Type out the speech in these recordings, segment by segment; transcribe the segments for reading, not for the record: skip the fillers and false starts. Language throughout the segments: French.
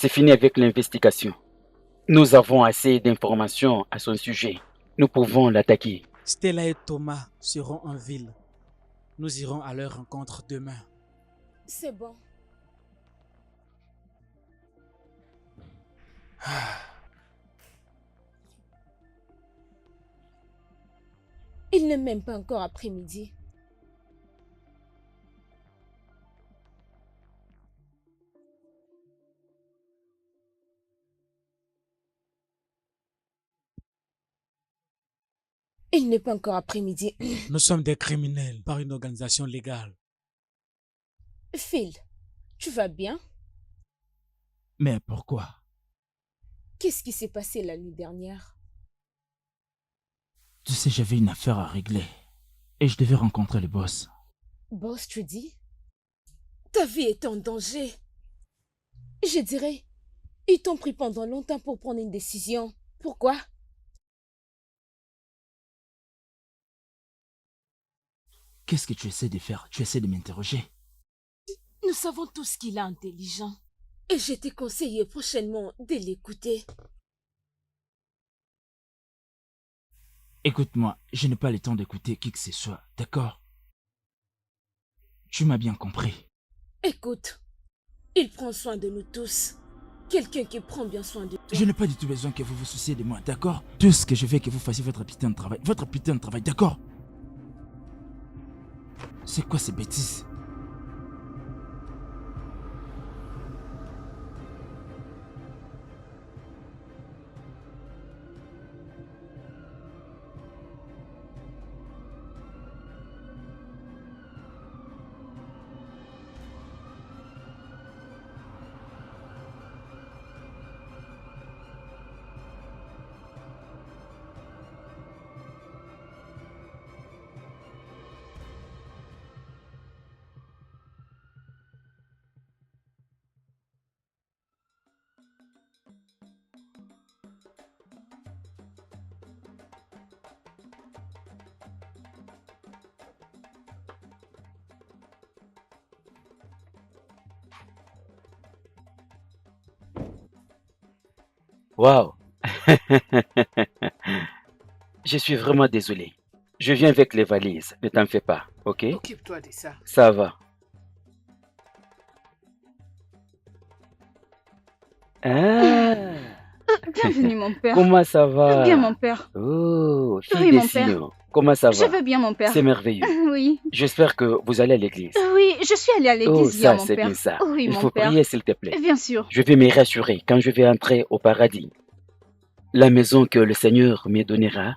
c'est fini avec l'investigation. Nous avons assez d'informations à son sujet. Nous pouvons l'attaquer. Stella et Thomas seront en ville. Nous irons à leur rencontre demain. C'est bon. Il n'est même pas encore après-midi. Il n'est pas encore après-midi. Nous sommes des criminels par une organisation légale. Phil, tu vas bien? Mais pourquoi? Qu'est-ce qui s'est passé la nuit dernière? Tu sais, j'avais une affaire à régler. Et je devais rencontrer le boss. Boss, tu dis? Ta vie est en danger. Je dirais, ils t'ont pris pendant longtemps pour prendre une décision. Pourquoi? Qu'est-ce que tu essaies de faire? Tu essaies de m'interroger? Nous savons tous qu'il est intelligent. Et je t'ai conseillé prochainement de l'écouter. Écoute-moi, je n'ai pas le temps d'écouter qui que ce soit, d'accord? Tu m'as bien compris. Écoute, il prend soin de nous tous. Quelqu'un qui prend bien soin de toi. Je n'ai pas du tout besoin que vous vous souciez de moi, d'accord? Tout ce que je veux, que vous fassiez votre putain de travail. Votre putain de travail, d'accord? C'est quoi ces bêtises? Waouh. Je suis vraiment désolé. Je viens avec les valises, ne t'en fais pas, ok? Occupe-toi de ça. Ça va. Ah, Bienvenue, mon père. comment ça Bien, mon va? père. Oh, fille Oui, des mon père. signaux, comment ça Je va? vais bien, mon père. C'est merveilleux. Oui. J'espère que vous allez à l'église. Oui, je suis allée à Oh, l'église hier, ça, mon c'est père. bien ça. Oui, Il mon faut père. prier, s'il te plaît. Bien sûr. Je vais me rassurer quand je vais entrer au paradis. La maison que le Seigneur me donnera,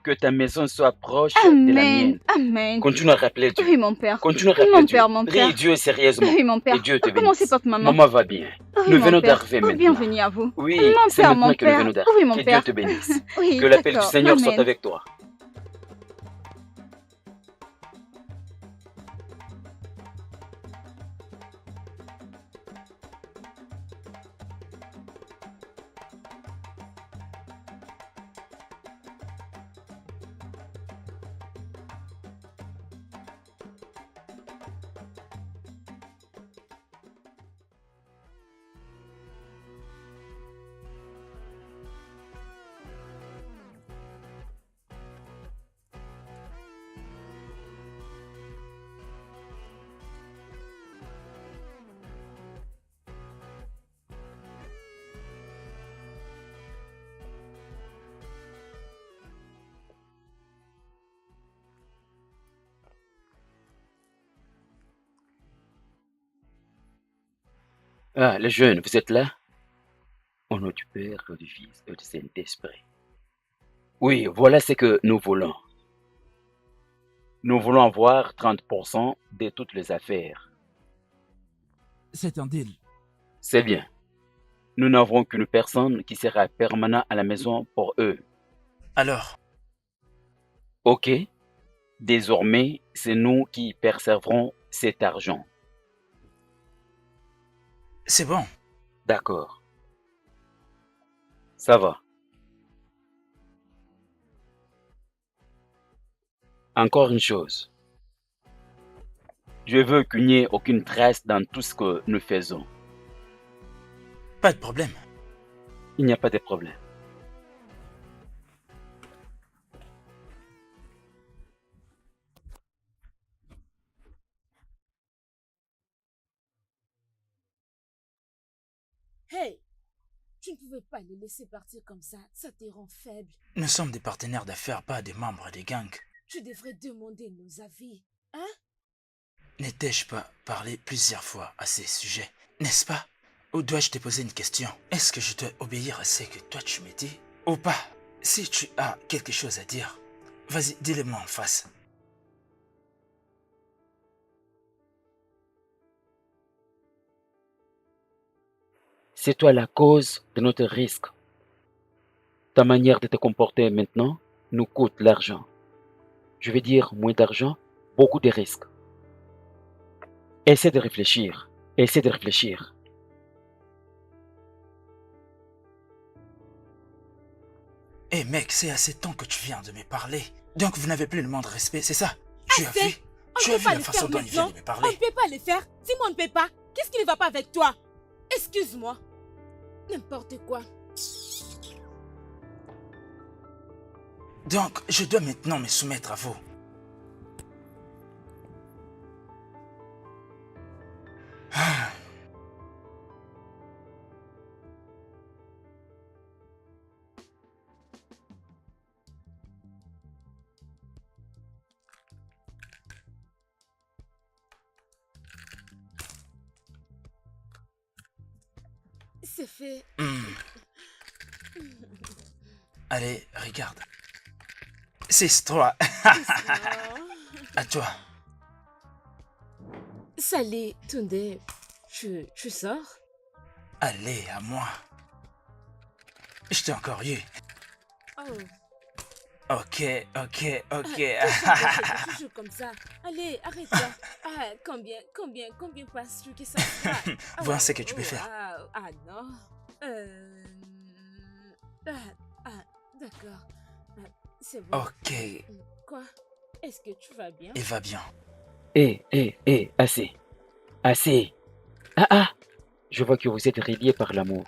que ta maison soit proche de la Amen. mienne. Amen. Continue à rappeler Dieu. Oui, mon père. Continue à rappeler Mon Dieu. père, mon Prie père. Dieu sérieusement. Oui, mon père. Et Dieu te Comment se bénisse. porte maman? Maman va bien. Oui, Nous mon venons père. d'arriver Oh, maintenant. bienvenue à vous. Oui, Mon c'est père, maintenant mon que nous père. venons d'arriver. Oui, mon Que père. Dieu te bénisse. Oui, Que l'appel du d'accord. Seigneur soit Amen. avec toi. Ah, les jeunes, vous êtes là? Au nom du Père, du Fils et du Saint-Esprit. Oui, voilà ce que nous voulons. Nous voulons avoir 30% de toutes les affaires. C'est un deal. C'est bien. Nous n'avons qu'une personne qui sera permanent à la maison pour eux. Alors, Ok? Désormais, c'est nous qui percevrons cet argent. c'est bon. D'accord. Ça va. Encore une chose. Je veux qu'il n'y ait aucune trace dans tout ce que nous faisons. Pas de problème. Il n'y a pas de problème. Hey, tu ne pouvais pas les laisser partir comme ça te rend faible. Nous sommes des partenaires d'affaires, pas des membres des gangs. Tu devrais demander nos avis, hein? N'ai-je pas parlé plusieurs fois à ces sujets, n'est-ce pas? Ou dois-je te poser une question? Est-ce que je dois obéir à ce que toi tu me dis? Ou pas? Si tu as quelque chose à dire, vas-y, dis-le-moi en face. C'est toi la cause de notre risque. Ta manière de te comporter maintenant nous coûte l'argent. Je veux dire moins d'argent, beaucoup de risques. Essaie de réfléchir. Essaie de réfléchir. Eh mec, c'est assez temps que tu viens de me parler. Donc vous n'avez plus le moindre respect, c'est ça? Tu as vu? Tu as vu la façon dont il vient de me On parler? ne peut pas les faire. Dis-moi, on ne peut pas. Qu'est-ce qui ne va pas avec toi? Excuse-moi. N'importe quoi. Donc, je dois maintenant me soumettre à vous. Ah. C'est fait. Allez, regarde. 6-3. À toi. Salut, Tunde. Tu sors? Allez, à moi. Je t'ai encore eu. Oh. Ok. Tu joues comme ça. Allez, arrête-toi. Combien passes-tu que ça va? Vois ce que tu peux faire. Non. D'accord. C'est bon. Ok. Quoi? Est-ce que tu vas bien? Il va bien. Assez. Assez. Je vois que vous êtes reliés par l'amour.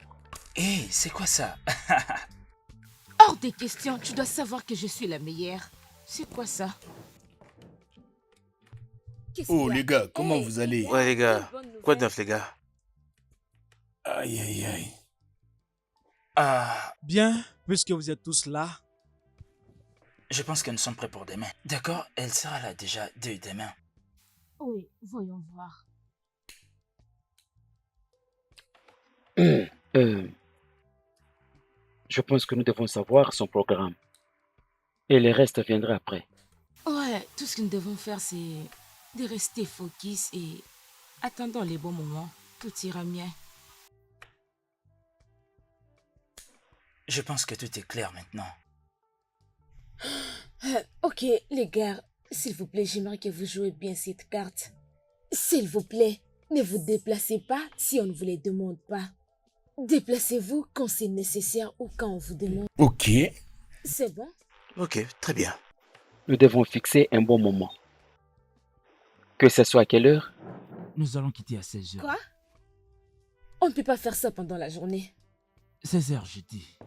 C'est quoi ça? Hors des questions, tu dois savoir que je suis la meilleure. C'est quoi ça? Oh les gars, comment vous allez? Ouais les gars, quoi de neuf les gars? Aïe aïe aïe. Bien, puisque vous êtes tous là. Je pense que nous sommes prêts pour demain. D'accord? Elle sera là déjà dès demain. Oui, voyons voir. Je pense que nous devons savoir son programme. Et le reste viendra après. Ouais, tout ce que nous devons faire, c'est de rester focus et attendons les bons moments. Tout ira bien. Je pense que tout est clair maintenant. Ok, les gars, s'il vous plaît, j'aimerais que vous jouez bien cette carte. S'il vous plaît, ne vous déplacez pas si on ne vous les demande pas. Déplacez-vous quand c'est nécessaire ou quand on vous demande. Ok. C'est bon? Ok, très bien. Nous devons fixer un bon moment. Que ce soit à quelle heure? Nous allons quitter à 16h. Quoi? On ne peut pas faire ça pendant la journée. 16h, j'ai dit.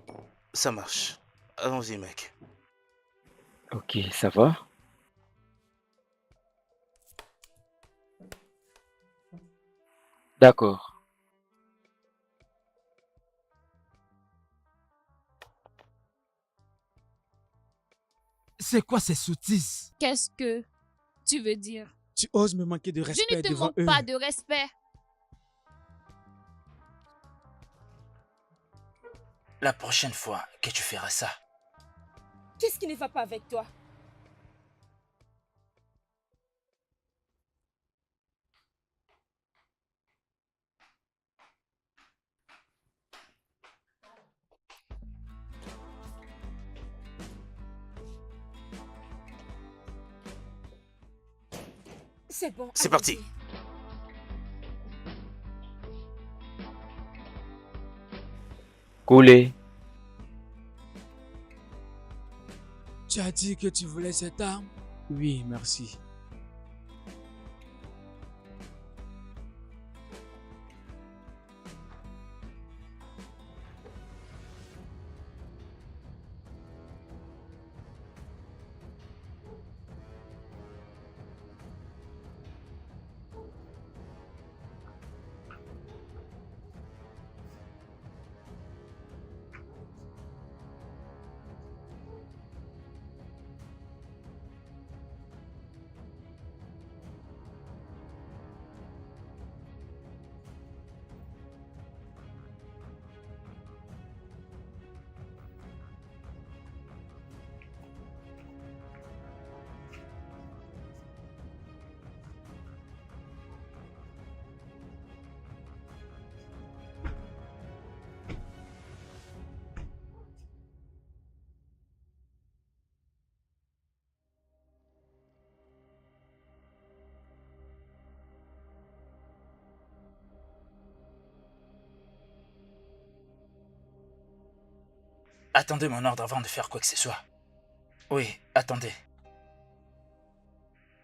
Ça marche. Allons-y mec. Ok, ça va? D'accord. C'est quoi ces sottises? Qu'est-ce que tu veux dire? Tu oses me manquer de Je respect ne te devant manque eux. pas de respect. La prochaine fois que tu feras ça, Qu'est-ce qui ne va pas avec toi? C'est bon. C'est parti. allez-y. Coulez. Tu as dit que tu voulais cette arme? Oui, merci. Attendez mon ordre avant de faire quoi que ce soit. Oui, attendez.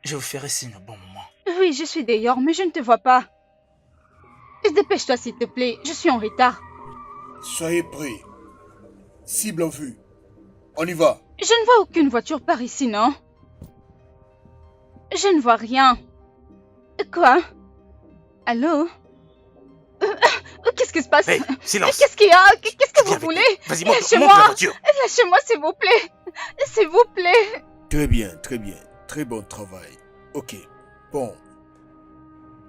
Je vous ferai signe au bon moment. Oui, je suis dehors, mais je ne te vois pas. Dépêche-toi, s'il te plaît. Je suis en retard. Soyez prêts. Cible en vue. On y va. Je ne vois aucune voiture par ici, non? Je ne vois rien. Quoi? Allô? Qu'est-ce qui se passe? Hey, silence. Qu'est-ce qu'il y a? Qu'est-ce que Viens vous avec voulez? nous. Vas-y, monte la Lâchez-moi! voiture. Lâchez-moi, s'il vous plaît! S'il vous plaît! Très bien, très bien. Très bon travail. Ok. Bon.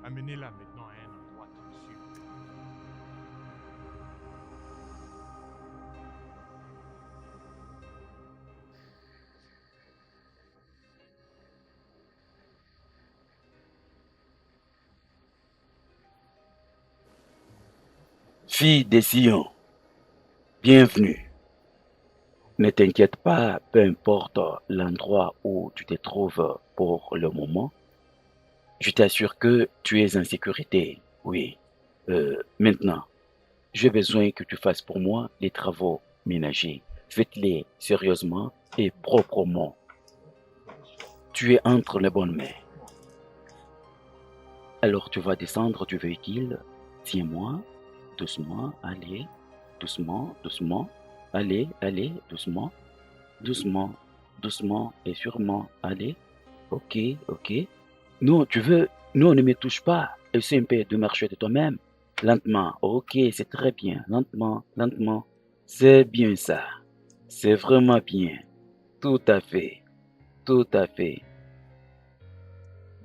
Amenez-la maintenant à un endroit tout sûr. Fille des Sion, bienvenue. Ne t'inquiète pas, peu importe l'endroit où tu te trouves pour le moment. Je t'assure que tu es en sécurité, oui. Maintenant, j'ai besoin que tu fasses pour moi les travaux ménagers. Faites-les sérieusement et proprement. Tu es entre les bonnes mains. Alors tu vas descendre du véhicule. Tiens-moi, doucement, allez, doucement, doucement. Allez, allez, doucement, doucement, doucement et sûrement. Allez, ok, ok. Non, non, ne me touche pas. Essaie un peu de marcher de toi-même. Lentement, ok, c'est très bien. Lentement, lentement. C'est bien ça. C'est vraiment bien. Tout à fait. Tout à fait.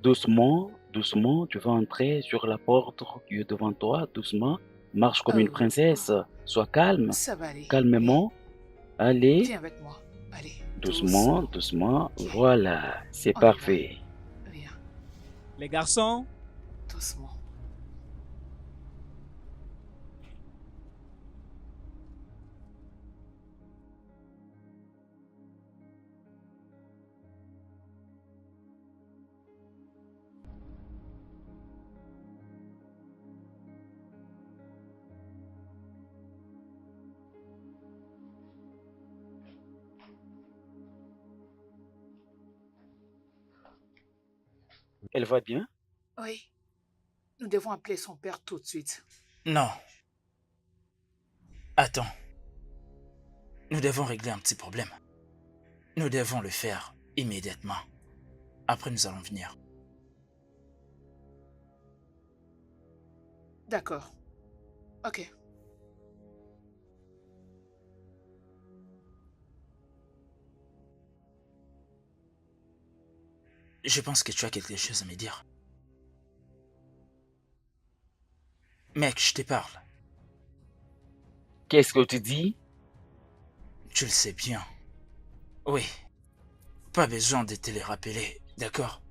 Doucement, doucement, tu vas entrer sur la porte qui est devant toi. Doucement. Marche comme une princesse. Sois calme. Ça va aller. Calmement. Allez. Viens avec moi. Allez. Doucement, doucement. Voilà, c'est parfait. Viens. Les garçons, Doucement. Elle va bien? Oui. Nous devons appeler son père tout de suite. Non. Attends. Nous devons régler un petit problème. Nous devons le faire immédiatement. Après, nous allons venir. D'accord. Ok. Je pense que tu as quelque chose à me dire. Mec, je te parle. Qu'est-ce que tu dis? Tu le sais bien. Oui. Pas besoin de te le rappeler, d'accord?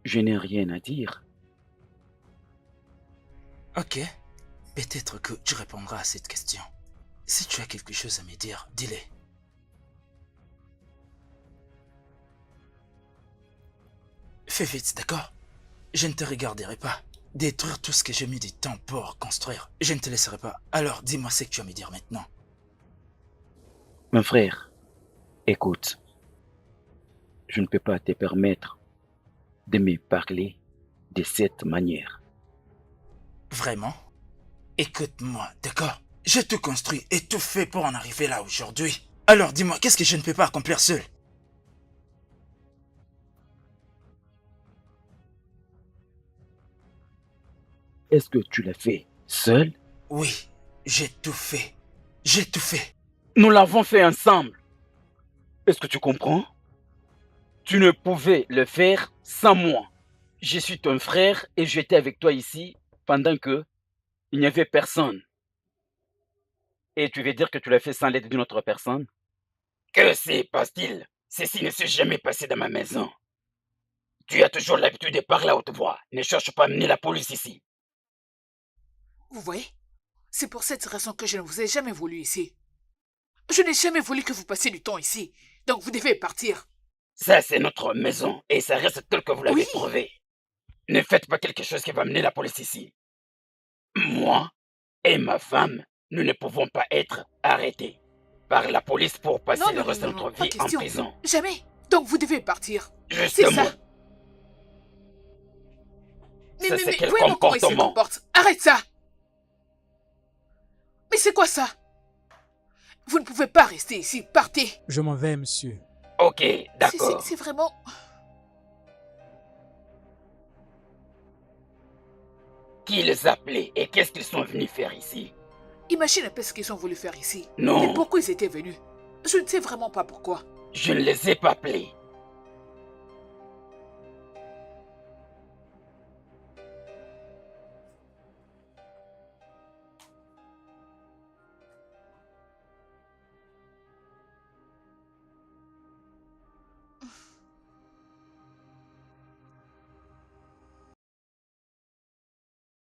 Je n'ai rien à dire. Ok. Peut-être que tu répondras à cette question. Si tu as quelque chose à me dire, dis-le. Fais vite, d'accord? Je ne te regarderai pas. Détruire tout ce que j'ai mis du temps pour construire. Je ne te laisserai pas. Alors, dis-moi ce que tu as à me dire maintenant. Mon frère, écoute. Je ne peux pas te permettre de me parler de cette manière. Vraiment? Écoute-moi, d'accord? J'ai tout construit et tout fait pour en arriver là aujourd'hui. Alors dis-moi, qu'est-ce que je ne peux pas accomplir seul? Est-ce que tu l'as fait seul? Oui, j'ai tout fait. J'ai tout fait. Nous l'avons fait ensemble. Est-ce que tu comprends? Tu ne pouvais le faire sans moi. Je suis ton frère et j'étais avec toi ici pendant que il n'y avait personne. Et tu veux dire que tu l'as fait sans l'aide d'une autre personne? Que se passe-t-il? Ceci ne s'est jamais passé dans ma maison. Tu as toujours l'habitude de parler à haute voix. Ne cherche pas à amener la police ici. Vous voyez? C'est pour cette raison que je ne vous ai jamais voulu ici. Je n'ai jamais voulu que vous passiez du temps ici. Donc vous devez partir. Ça, c'est notre maison et ça reste tel que vous l'avez trouvé. Ne faites pas quelque chose qui va amener la police ici. Moi et ma femme, nous ne pouvons pas être arrêtés. par la police pour passer Non, le non, reste de non, notre non, pas vie en question. prison. Jamais. Donc vous devez partir. C'est Justement. ça. Ça, c'est quel voyez-moi comment il se comportement? comporte. Arrête ça. Mais c'est quoi ça? Vous ne pouvez pas rester ici. Partez. Je m'en vais, monsieur. Ok, d'accord. C'est vraiment... Qui les appelait et qu'est-ce qu'ils sont venus faire ici? Imagine un peu ce qu'ils ont voulu faire ici. Non. Mais pourquoi ils étaient venus? Je ne sais vraiment pas pourquoi. Je ne les ai pas appelés.